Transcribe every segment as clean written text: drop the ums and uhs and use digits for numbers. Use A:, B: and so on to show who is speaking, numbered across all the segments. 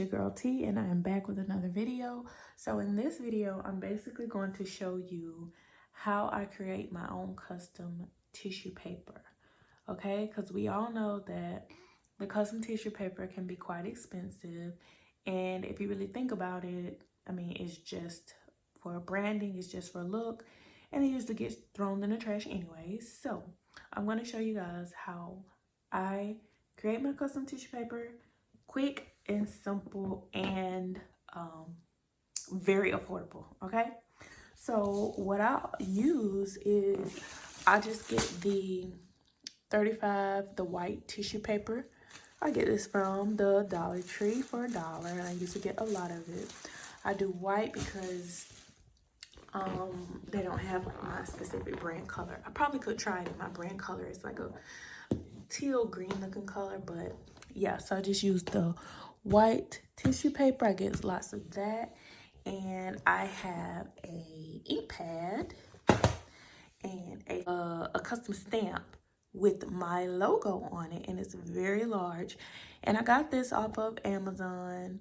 A: your girl T, and I am back with another video. So in this video, I'm basically going to show you how I create my own custom tissue paper. Okay, because we all know that the custom tissue paper can be quite expensive, and if you really think about it, I mean, it's just for branding, it's just for look, and it usually gets thrown in the trash anyways. So I'm going to show you guys how I create my custom tissue paper, quick and simple, and very affordable. Okay, so what I use is I just get the 35, the white tissue paper. I get this from the Dollar Tree for $1, and I used to get a lot of it. I do white because they don't have like my specific brand color. I probably could try it. My brand color is like a teal green looking color, but yeah, so I just use the white tissue paper. I get lots of that, and I have a ink pad and a custom stamp with my logo on it, and it's very large, and I got this off of Amazon.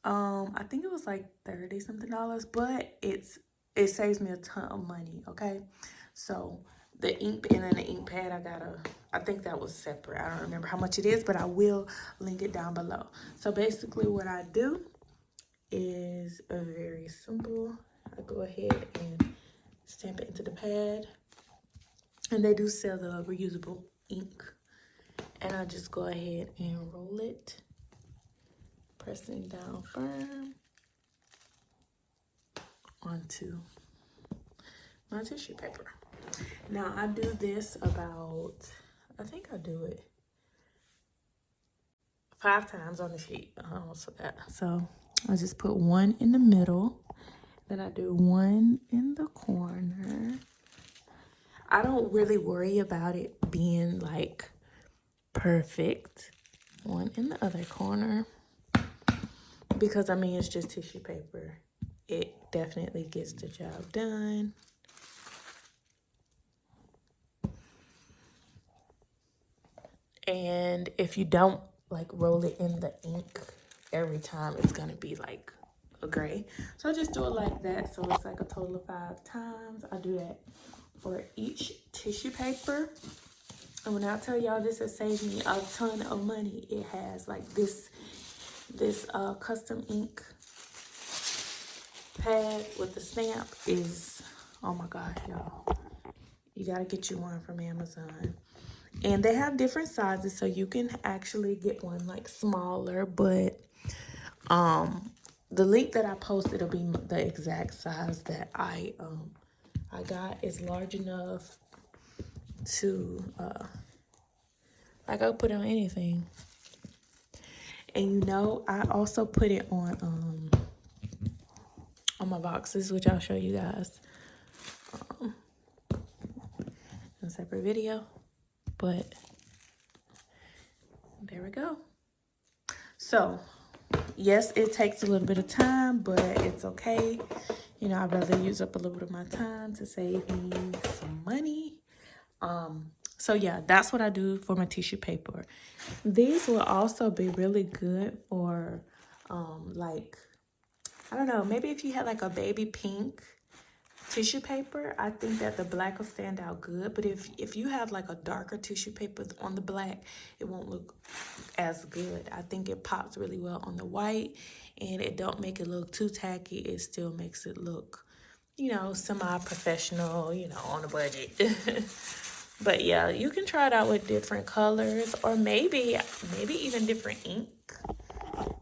A: I think it was like $30 something, but it saves me a ton of money. Okay, so the ink and then the ink pad, I think that was separate. I don't remember how much it is, but I will link it down below. So basically what I do is very simple. I go ahead and stamp it into the pad, and they do sell the reusable ink, and I just go ahead and roll it, pressing down firm onto my tissue paper. Now I do this about, I think I do it 5 times on the sheet. I almost forgot. So I just put one in the middle, then I do one in the corner. I don't really worry about it being like perfect. One in the other corner, because I mean, it's just tissue paper. It definitely gets the job done. And if you don't like roll it in the ink every time, it's gonna be like a gray. So I just do it like that. So it's like a total of 5 times. I do that for each tissue paper. And when I tell y'all this has saved me a ton of money, it has. Like this custom ink pad with the stamp is, oh my gosh, y'all. You gotta get you one from Amazon. And they have different sizes, so you can actually get one like smaller, but the link that I posted will be the exact size that I got. Is large enough to like I'll put it on anything. And you know, I also put it on my boxes, which I'll show you guys in a separate video. But there we go. So yes, it takes a little bit of time, but it's okay. You know, I'd rather use up a little bit of my time to save me some money. So yeah, that's what I do for my tissue paper. These will also be really good for like, I don't know, maybe if you had like a baby pink tissue paper, I think that the black will stand out good. But if you have like a darker tissue paper on the black, it won't look as good. I think it pops really well on the white, and it don't make it look too tacky. It still makes it look, you know, semi-professional, you know, on a budget. But yeah, you can try it out with different colors, or maybe even different ink.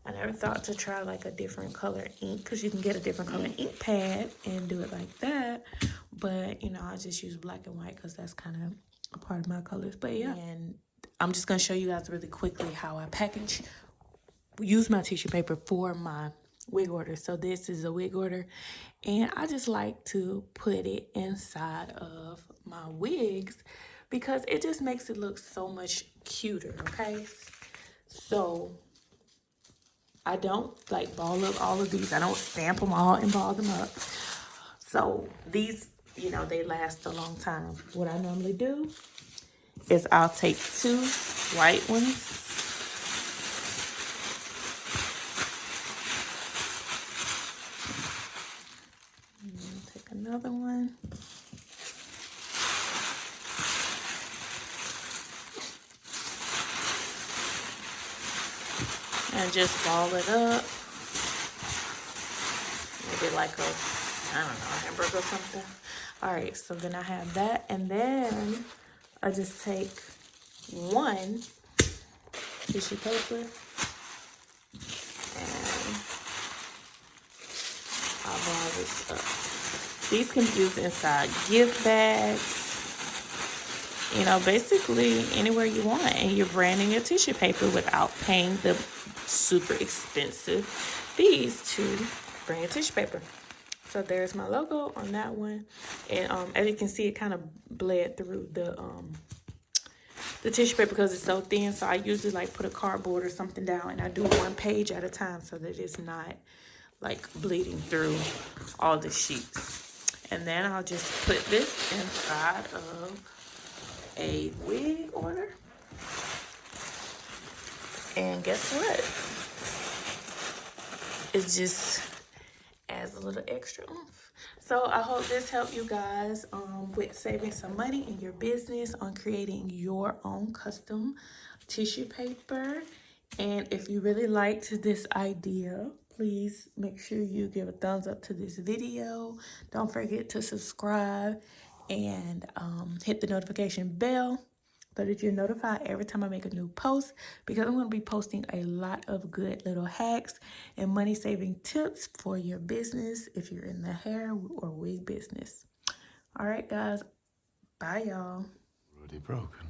A: I never thought to try like a different color ink, because you can get a different color ink pad and do it like that. But you know, I just use black and white because that's kind of a part of my colors. But yeah, and I'm just gonna show you guys really quickly how I use my tissue paper for my wig order. So this is a wig order, and I just like to put it inside of my wigs because it just makes it look so much cuter. Okay, so I don't like ball up all of these. I don't stamp them all and ball them up. So these, you know, they last a long time. What I normally do is I'll take 2 white ones and just ball it up. Maybe like a, I don't know, hamburger or something. All right, so then I have that, and then I just take one tissue paper and I'll ball this up. These can be used inside gift bags, you know, basically anywhere you want, and you're branding your tissue paper without paying the super expensive fees to brand your tissue paper. So there's my logo on that one, and as you can see, it kind of bled through the tissue paper because it's so thin. So I usually like put a cardboard or something down, and I do one page at a time so that it's not like bleeding through all the sheets. And then I'll just put this inside of a wig order, and guess what? It just adds a little extra oomph. So I hope this helped you guys with saving some money in your business on creating your own custom tissue paper. And if you really liked this idea, please make sure you give a thumbs up to this video. Don't forget to subscribe and hit the notification bell so that you're notified every time I make a new post, because I'm going to be posting a lot of good little hacks and money saving tips for your business if you're in the hair or wig business. All right, guys. Bye, y'all.
B: Already broken.